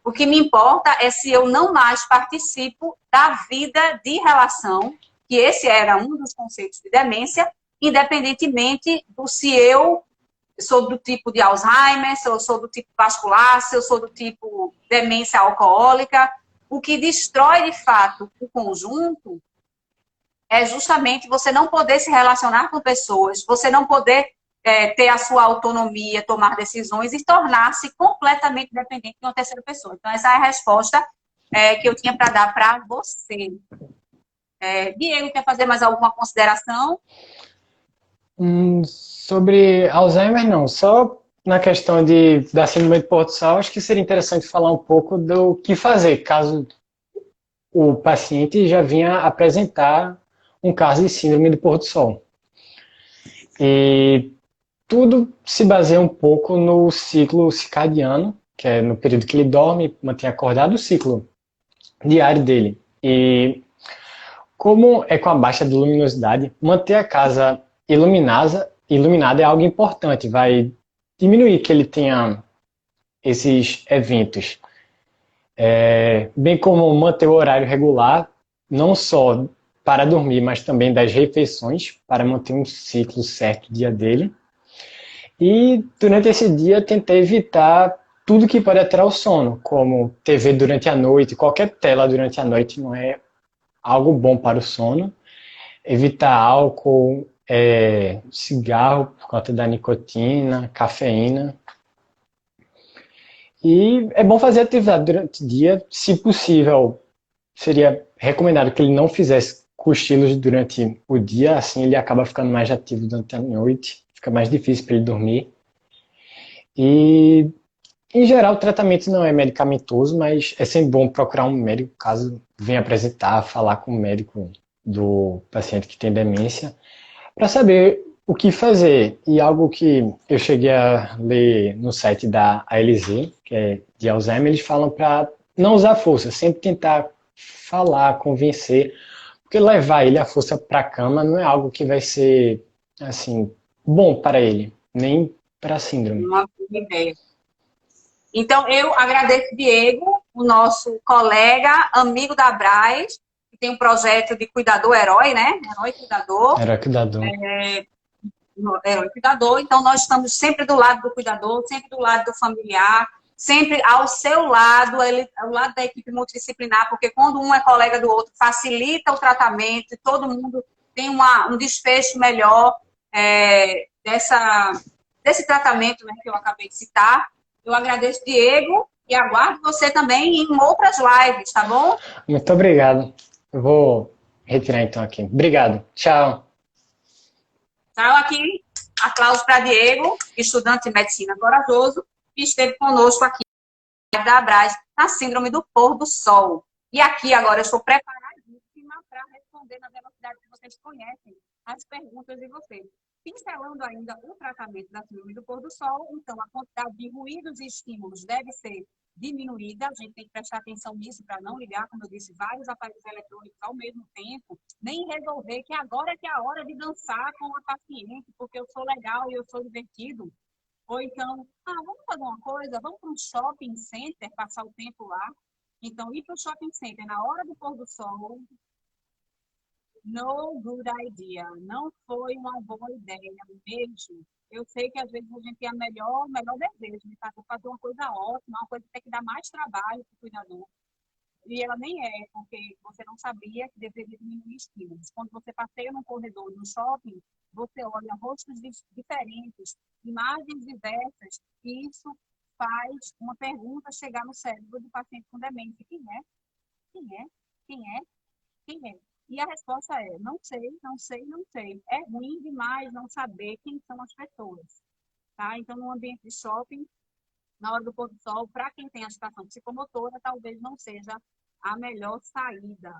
O que me importa é se eu não mais participo da vida de relação, que esse era um dos conceitos de demência, independentemente do se eu sou do tipo de Alzheimer, se eu sou do tipo vascular, se eu sou do tipo demência alcoólica. O que destrói, de fato, o conjunto é justamente você não poder se relacionar com pessoas, você não poder ter a sua autonomia, tomar decisões e tornar-se completamente dependente de uma terceira pessoa. Então, essa é a resposta que eu tinha para dar para você. Diego, quer fazer mais alguma consideração? Sobre Alzheimer, não. Só na questão da síndrome de Porto-Sal, acho que seria interessante falar um pouco do que fazer caso o paciente já vinha apresentar um caso de síndrome de Porto-Sol. E tudo se baseia um pouco no ciclo circadiano, que é no período que ele dorme, mantém acordado, o ciclo diário dele. E como é com a baixa de luminosidade, manter a casa iluminada é algo importante, vai diminuir que ele tenha esses eventos. Bem como manter o horário regular, não só para dormir, mas também das refeições, para manter um ciclo certo dia dele. E durante esse dia tentar evitar tudo que pode alterar o sono, como TV durante a noite, qualquer tela durante a noite não é algo bom para o sono. Evitar álcool, cigarro por conta da nicotina, cafeína. E é bom fazer atividade durante o dia, se possível, seria recomendado que ele não fizesse cochilos durante o dia, assim ele acaba ficando mais ativo durante a noite, fica mais difícil para ele dormir. E, em geral, o tratamento não é medicamentoso, mas é sempre bom procurar um médico caso venha apresentar, falar com o médico do paciente que tem demência, para saber o que fazer. E algo que eu cheguei a ler no site da ALZ, que é de Alzheimer, eles falam para não usar força, sempre tentar falar, convencer, porque levar ele à força para a cama não é algo que vai ser assim bom para ele, nem para a síndrome. Uma boa ideia. Então, eu agradeço Diego, o nosso colega, amigo da Braz, que tem um projeto de cuidador herói, né? Herói cuidador. Era cuidador. Herói cuidador. Então, nós estamos sempre do lado do cuidador, sempre do lado do familiar, sempre ao seu lado, ao lado da equipe multidisciplinar, porque quando um é colega do outro, facilita o tratamento e todo mundo tem um desfecho melhor desse tratamento, né, que eu acabei de citar. Eu agradeço, Diego, e aguardo você também em outras lives, tá bom? Muito obrigado. Eu vou retirar então aqui. Obrigado. Tchau. Então, aqui, aplausos para Diego, estudante de medicina corajoso, que esteve conosco aqui da Abras, na síndrome do pôr do sol. E aqui agora eu estou preparadíssima para responder na velocidade que vocês conhecem as perguntas de vocês. Pincelando ainda o tratamento da síndrome do pôr do sol, então a quantidade de ruídos e estímulos deve ser diminuída, a gente tem que prestar atenção nisso para não ligar, como eu disse, vários aparelhos eletrônicos ao mesmo tempo, nem resolver que agora é que é a hora de dançar com a paciente, porque eu sou legal e eu sou divertido. Ou então, vamos fazer uma coisa, vamos para um shopping center, passar o tempo lá. Então, ir para o shopping center na hora do pôr do sol, no good idea. Não foi uma boa ideia mesmo. Eu sei que às vezes a gente tem o melhor desejo de fazer uma coisa ótima, uma coisa que tem que dar mais trabalho para o cuidador. E ela nem é, porque você não sabia que deveria diminuir estímulos. Quando você passeia num corredor, no shopping, você olha rostos diferentes, imagens diversas, e isso faz uma pergunta chegar no cérebro do paciente com demência. Quem é? Quem é? Quem é? Quem é? E a resposta é: não sei, não sei, não sei. É ruim demais não saber quem são as pessoas. Tá? Então, no ambiente de shopping, na hora do pôr do sol, para quem tem agitação psicomotora, talvez não seja a melhor saída.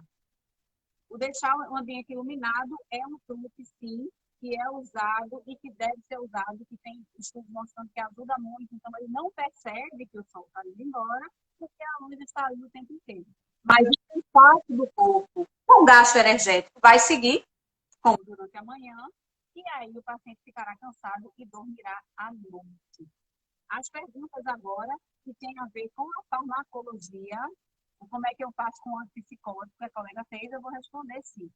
O deixar o ambiente iluminado é um truque, sim, que é usado e que deve ser usado, que tem estudos mostrando que ajuda muito. Então, ele não percebe que o sol está indo embora, porque a luz está ali o tempo inteiro. Mas o impacto do corpo com gasto energético vai seguir, como durante a manhã, e aí o paciente ficará cansado e dormirá à noite. As perguntas agora que têm a ver com a farmacologia, como é que eu faço com o antipsicótico que a colega fez, eu vou responder sim.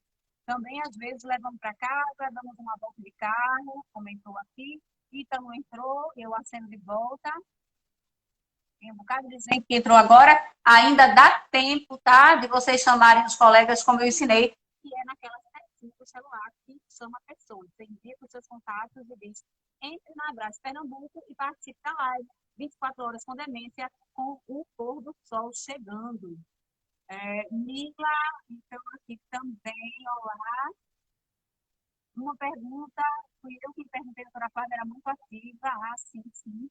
Também, às vezes, levamos para casa, damos uma volta de carro, comentou aqui, Ítalo entrou, eu acendo de volta. Tem um bocado de gente que entrou agora, ainda dá tempo, tá? De vocês chamarem os colegas, como eu ensinei, que é naquela setinha do celular que chama a pessoa. Você indica os seus contatos e diz: entre na Abraço Pernambuco e participe da live 24 horas com demência, com o pôr do sol chegando. Mila, então aqui também, olá. Uma pergunta, fui eu que perguntei, a doutora Flávia era muito ativa. Ah, sim, sim.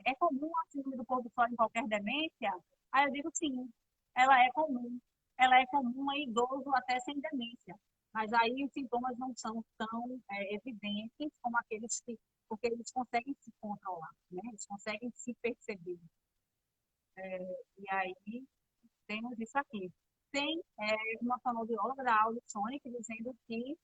É comum a síndrome do pôr do sol em qualquer demência? Aí eu digo sim, ela é comum. Ela é comum em idoso até sem demência. Mas aí os sintomas não são tão evidentes como aqueles que, porque eles conseguem se controlar, né? Eles conseguem se perceber. E aí temos isso aqui. Tem uma fonoaudióloga da Aula Sonic dizendo que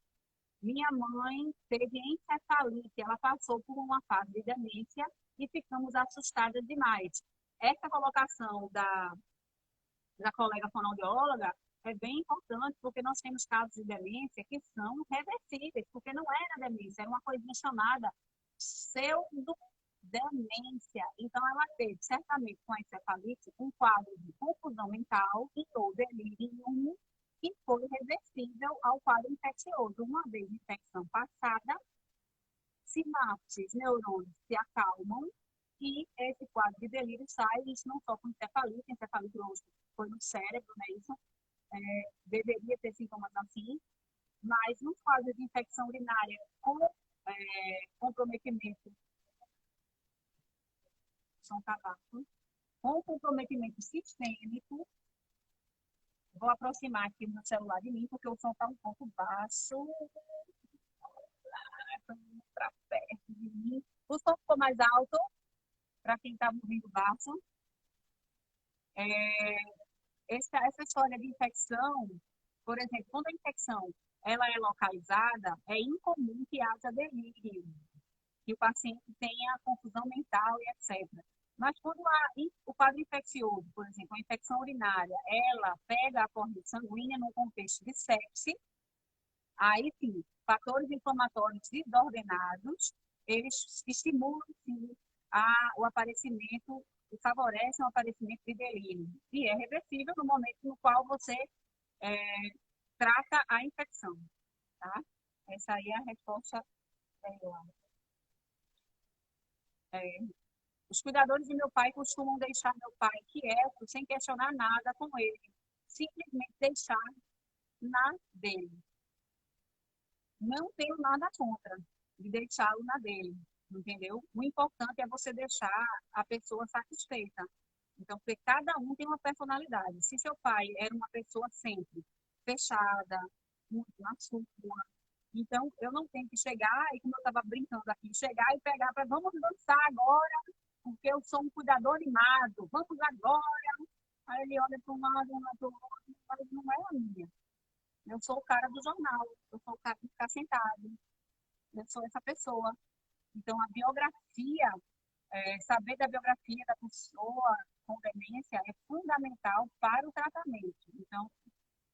minha mãe teve encefalite, ela passou por uma fase de demência e ficamos assustadas demais. Essa colocação da colega fonoaudióloga é bem importante, porque nós temos casos de demência que são reversíveis, porque não era demência, era uma coisinha chamada pseudodemência. Então, ela teve, certamente, com a encefalite, um quadro de confusão mental e ou delírio que foi reversível ao quadro infeccioso. Uma vez a infecção passada, sinapses, neurônios se acalmam e esse quadro de delírio sai, isso não só com encefalite hoje foi no cérebro, né? Isso deveria ter sintomas assim, mas nos quadros de infecção urinária com comprometimento, são tabaco, com comprometimento sistêmico, vou aproximar aqui o meu celular de mim, porque o som está um pouco baixo, para perto de mim. O som ficou mais alto, para quem estava ouvindo baixo. Essa história de infecção, por exemplo, quando a infecção ela é localizada, é incomum que haja delírio, que o paciente tenha confusão mental e etc. Mas quando o quadro infeccioso, por exemplo, a infecção urinária, ela pega a corrente sanguínea no contexto de sepse, aí sim, fatores inflamatórios desordenados, eles estimulam sim, o aparecimento, e favorecem o aparecimento de delírio. E é reversível no momento no qual você trata a infecção. Tá? Essa aí é a resposta. Os cuidadores de meu pai costumam deixar meu pai quieto, sem questionar nada com ele. Simplesmente deixar na dele. Não tenho nada contra de deixá-lo na dele, entendeu? O importante é você deixar a pessoa satisfeita. Então, porque cada um tem uma personalidade. Se seu pai era uma pessoa sempre fechada, muito na sua, então eu não tenho que chegar, e como eu estava brincando aqui, chegar e pegar para vamos dançar agora, porque eu sou um cuidador animado, vamos agora. Aí ele olha para um lado, olha para o outro, mas não é a minha. Eu sou o cara do jornal, eu sou o cara que fica sentado, eu sou essa pessoa. Então, a biografia, saber da biografia da pessoa com demência é fundamental para o tratamento. Então,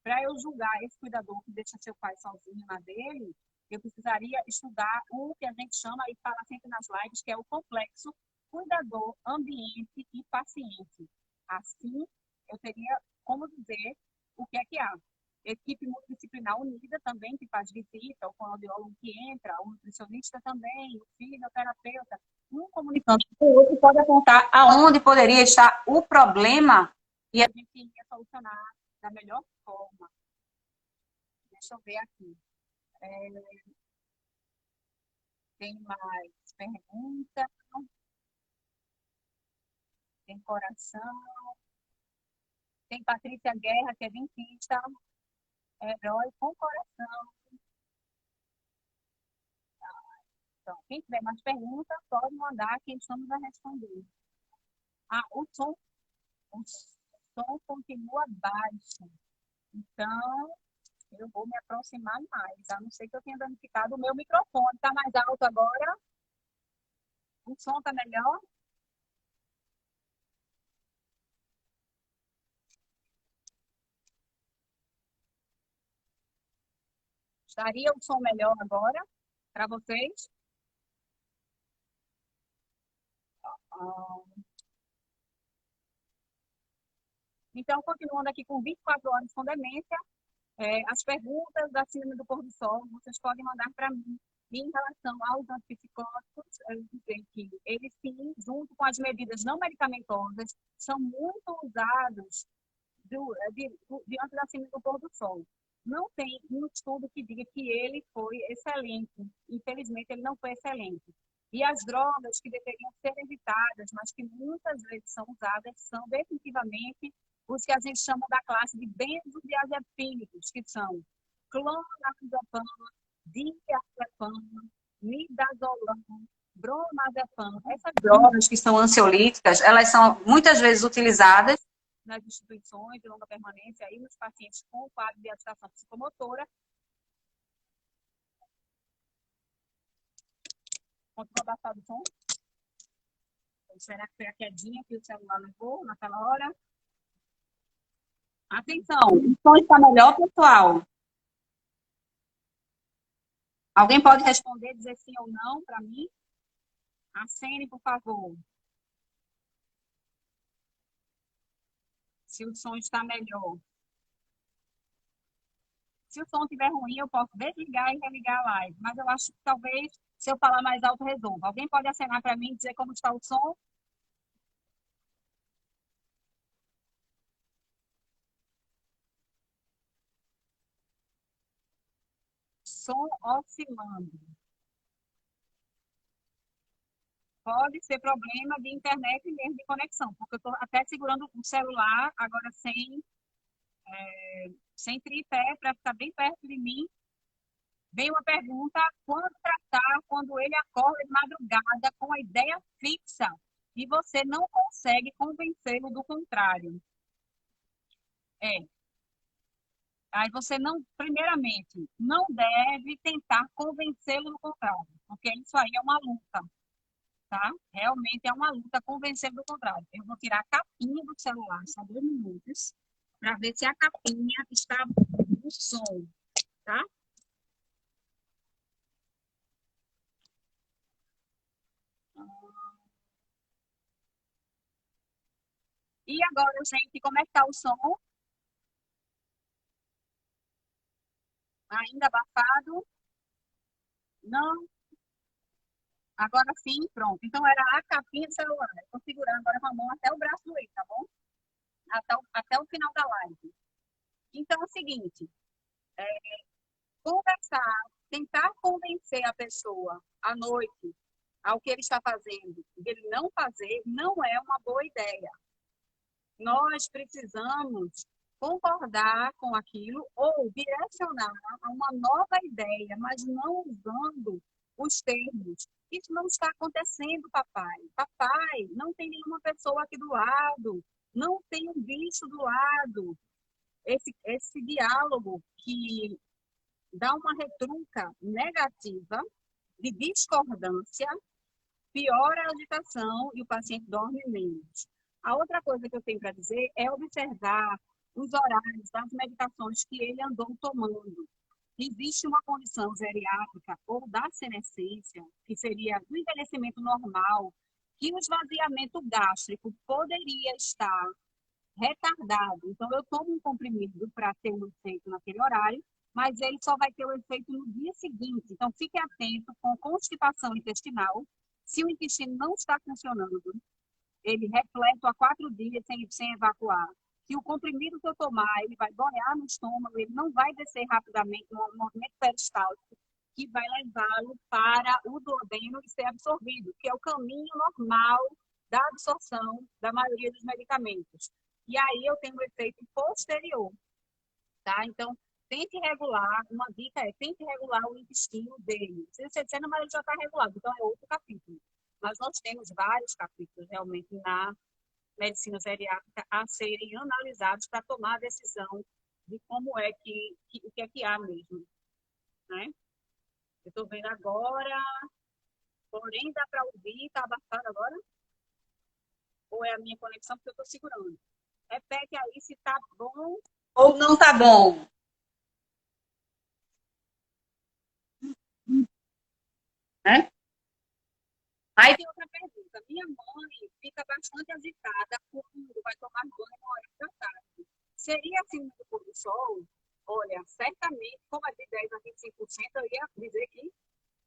para eu julgar esse cuidador que deixa seu pai sozinho na dele, eu precisaria estudar o que a gente chama, e fala sempre nas lives, que é o complexo cuidador, ambiente e paciente. Assim, eu teria como dizer o que é que há. Equipe multidisciplinar unida também, que faz visita, o fonoaudiólogo que entra, o nutricionista também, o fisioterapeuta, um comunicando com o outro pode apontar aonde poderia estar o problema e a gente iria solucionar da melhor forma. Deixa eu ver aqui. Tem mais pergunta? Tem coração. Tem Patrícia Guerra, que é dentista. Herói com coração. Então, quem tiver mais perguntas, pode mandar que estamos a responder. O som continua baixo. Então, eu vou me aproximar mais, a não ser que eu tenha danificado o meu microfone. Está mais alto agora? O som está melhor? Estaria o som melhor agora para vocês? Então, continuando aqui com 24 horas com demência, as perguntas da Síndrome do Pôr do Sol, vocês podem mandar para mim. E em relação aos antipsicóticos, eu dizer que eles sim, junto com as medidas não medicamentosas, são muito usados diante da Síndrome do Pôr do Sol. Não tem um estudo que diga que ele foi excelente. Infelizmente, ele não foi excelente. E as drogas que deveriam ser evitadas, mas que muitas vezes são usadas, são definitivamente os que a gente chama da classe de benzodiazepínicos, que são clonazepam, diazepam, midazolam, bromazepam. Essas drogas que são ansiolíticas, elas são muitas vezes utilizadas nas instituições de longa permanência e nos pacientes com quadro de agitação psicomotora. Continua abafado o som? Será que foi a quedinha que o celular levou naquela hora? Atenção, o som está melhor, pessoal? Alguém pode responder, dizer sim ou não para mim? Acene, por favor. Se o som está melhor. Se o som estiver ruim, eu posso desligar e religar a live. Mas eu acho que talvez, se eu falar mais alto, resolva. Alguém pode acenar para mim e dizer como está o som? Som oscilando. Pode ser problema de internet mesmo, de conexão, porque eu estou até segurando o celular, agora sem tripé, para ficar bem perto de mim. Vem uma pergunta: quando tratar quando ele acorda de madrugada com a ideia fixa e você não consegue convencê-lo do contrário? Aí você não, primeiramente, não deve tentar convencê-lo do contrário, porque isso aí é uma luta, tá? Realmente é uma luta convencê-lo do contrário. Eu vou tirar a capinha do celular, só 2 minutos, para ver se a capinha está no som, tá? E agora, gente, como é que está o som? Ainda abafado? Não? Agora sim, pronto. Então era a capinha do celular. Estou segurando agora com a mão até o braço doer, tá bom? Até o final da live. Então é o seguinte, conversar, tentar convencer a pessoa à noite ao que ele está fazendo, ele não fazer, não é uma boa ideia. Nós precisamos concordar com aquilo ou direcionar a uma nova ideia, mas não usando os termos. Isso não está acontecendo, papai. Papai, não tem nenhuma pessoa aqui do lado, não tem um bicho do lado. Esse diálogo que dá uma retruca negativa, de discordância, piora a agitação e o paciente dorme menos. A outra coisa que eu tenho para dizer é observar os horários das medicações que ele andou tomando. Existe uma condição geriátrica ou da senescência, que seria do envelhecimento normal, que o esvaziamento gástrico poderia estar retardado. Então, eu tomo um comprimido para ter um efeito naquele horário, mas ele só vai ter o efeito no dia seguinte. Então, fique atento com constipação intestinal. Se o intestino não está funcionando, ele repleto há 4 dias sem evacuar. Se o comprimido que eu tomar, ele vai boiar no estômago, ele não vai descer rapidamente no movimento peristáltico, que vai levá-lo para o duodeno e ser absorvido, que é o caminho normal da absorção da maioria dos medicamentos. E aí eu tenho um efeito posterior, tá? Então, tente regular, uma dica é, tente regular o intestino dele. Se você disser, não, mas ele já está regulado, então é outro capítulo. Mas nós temos vários capítulos, realmente, na medicina geriátrica a serem analisados para tomar a decisão de como é o que é que há mesmo, né? Eu estou vendo agora, porém dá para ouvir, está abafado agora? Ou é a minha conexão porque eu estou segurando? Repete aí se está bom ou não está bom. Né? Aí tem outra pergunta. Minha mãe fica bastante agitada quando vai tomar banho na hora da tarde. Seria assim no pôr do sol? Olha, certamente, como é de 10 a 25%, eu ia dizer que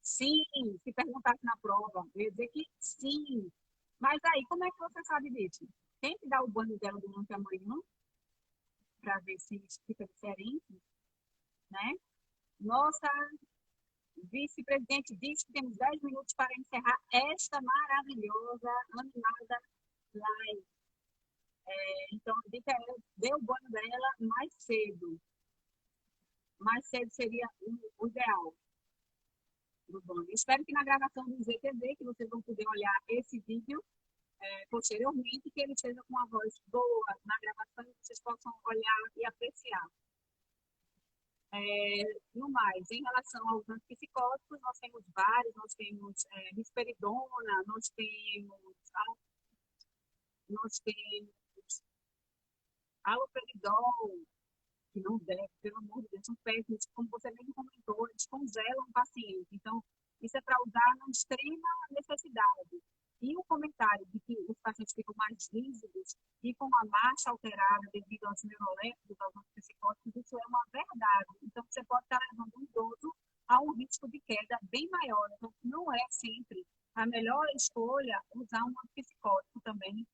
sim. Se perguntasse na prova, eu ia dizer que sim. Mas aí, como é que você sabe disso? Tem que dar o banho dela durante a manhã para ver se isso fica diferente, né? Nossa vice-presidente diz que temos 10 minutos para encerrar esta maravilhosa, animada live. Então, a dica é, dê o banho dela mais cedo. Mais cedo seria o ideal do banho. Espero que na gravação do IGTV, que vocês vão poder olhar esse vídeo posteriormente, que ele seja com uma voz boa na gravação, que vocês possam olhar e apreciar. No mais, em relação aos antipsicóticos, nós temos vários, nós temos risperidona, nós temos haloperidol, que não deve, pelo amor de Deus, são péssimos, como você mesmo comentou, eles congelam o paciente. Então, isso é para usar na extrema necessidade. E o comentário de que os pacientes ficam mais rígidos e com a marcha alterada devido aos neurolépticos, aos antipsicóticos, isso é uma verdade. Então, você pode estar levando um idoso a um risco de queda bem maior. Então, não é sempre a melhor escolha usar um antipsicótico também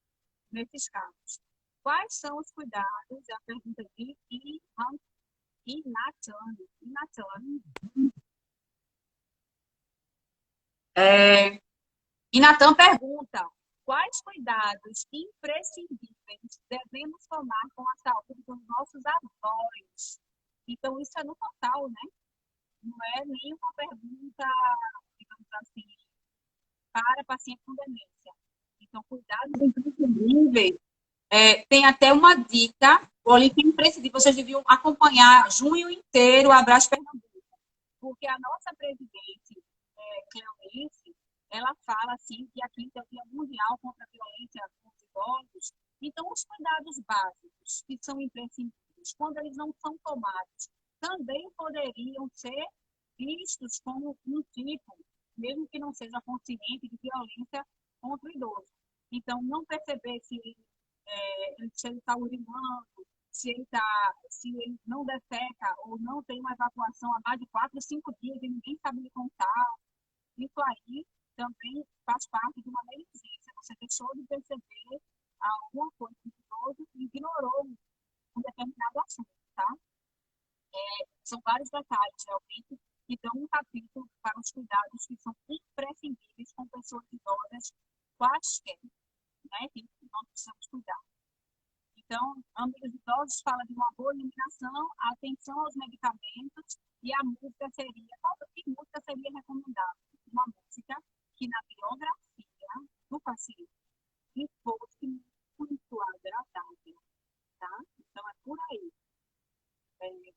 nesses casos. Quais são os cuidados? É a pergunta de Inatan. Inatan pergunta: quais cuidados imprescindíveis devemos tomar com a saúde dos nossos avós? Então, isso é no total, né? Não é nenhuma pergunta, digamos assim, para paciente com demência. Então, cuidados imprescindíveis. Tem até uma dica, olha, que é imprescindível, vocês deviam acompanhar junho inteiro o Abraço Pernambuco, porque a nossa presidente, Cleonice, ela fala assim que a quinta é o Dia Mundial contra a Violência contra os Idosos. Então, os cuidados básicos, que são imprescindíveis, quando eles não são tomados, também poderiam ser vistos como um tipo, mesmo que não seja consciente, de violência contra o idoso. Então, não perceber se ele está urinando, se ele não defeca ou não tem uma evacuação há mais de 4, 5 dias e ninguém sabe lhe contar, isso aí também faz parte de uma negligência. Você deixou de perceber alguma coisa do idoso e ignorou um determinado assunto, tá? São vários detalhes, realmente, que dão um capítulo para os cuidados que são imprescindíveis com pessoas idosas quaisquer, né? Que nós precisamos cuidar. Então, amigos idosos fala de uma boa iluminação, atenção aos medicamentos e a música seria, que música seria recomendada? Uma música que na biografia do paciente fosse muito agradável, tá? Então, é por aí.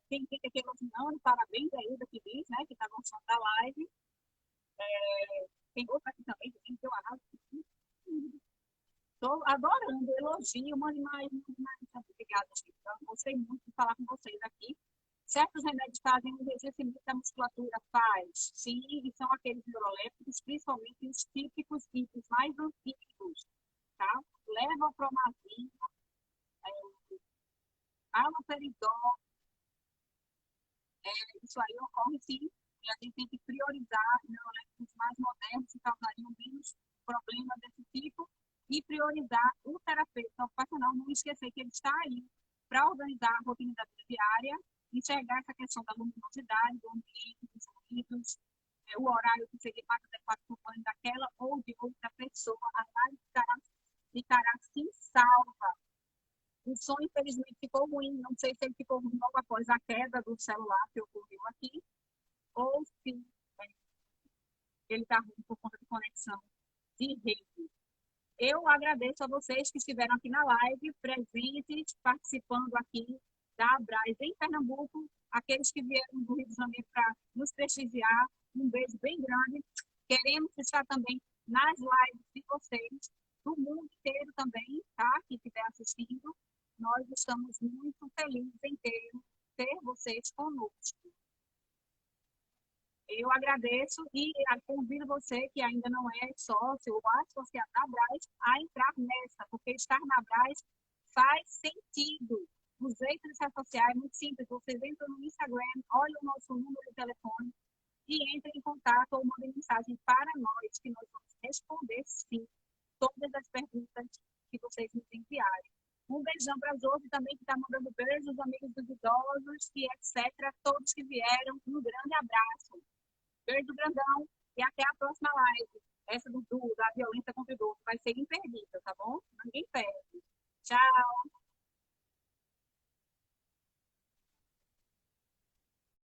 Tem gente aqui elogiando, parabéns a Ilda que diz, né, que está gostando da live. Tem outra aqui também, que eu arraso. Estou adorando o elogio, mande mais. Obrigada, gente. Eu gostei muito de falar com vocês aqui. Certos remédios fazem um enrijecimento da musculatura? Faz. Sim, e são aqueles neurolépticos, principalmente os típicos e os mais antigos, tá? Levopromazina, haloperidol, isso aí ocorre sim, e a gente tem que priorizar neurolépticos mais modernos que causariam menos problemas desse tipo e priorizar o terapeuta ocupacional, não esquecer que ele está aí para organizar a rotina da vida diária, enxergar essa questão da luminosidade, do ambiente, dos ruídos, o horário que seria mais adequado para o banho daquela ou de outra pessoa. A live ficará assim salva. O som, infelizmente, ficou ruim. Não sei se ele ficou ruim logo após a queda do celular que ocorreu aqui, ou se ele está ruim por conta de conexão de rede. Eu agradeço a vocês que estiveram aqui na live, presentes, participando aqui da Abras em Pernambuco, aqueles que vieram do Rio de Janeiro para nos prestigiar. Um beijo bem grande. Queremos estar também nas lives de vocês, do mundo inteiro também, tá? Quem estiver assistindo, nós estamos muito felizes em ter vocês conosco. Eu agradeço e convido você que ainda não é sócio ou associado da Abras a entrar nessa, porque estar na Abras faz sentido. O jeito de se associar é muito simples. Vocês entram no Instagram, olham o nosso número de telefone e entrem em contato ou mandem mensagem para nós, que nós vamos responder, sim, todas as perguntas que vocês nos enviarem. Um beijão para a Josi também, que está mandando beijos, amigos dos idosos, e etc. Todos que vieram, um grande abraço. Beijo grandão e até a próxima live. Essa da violência contra o idoso vai ser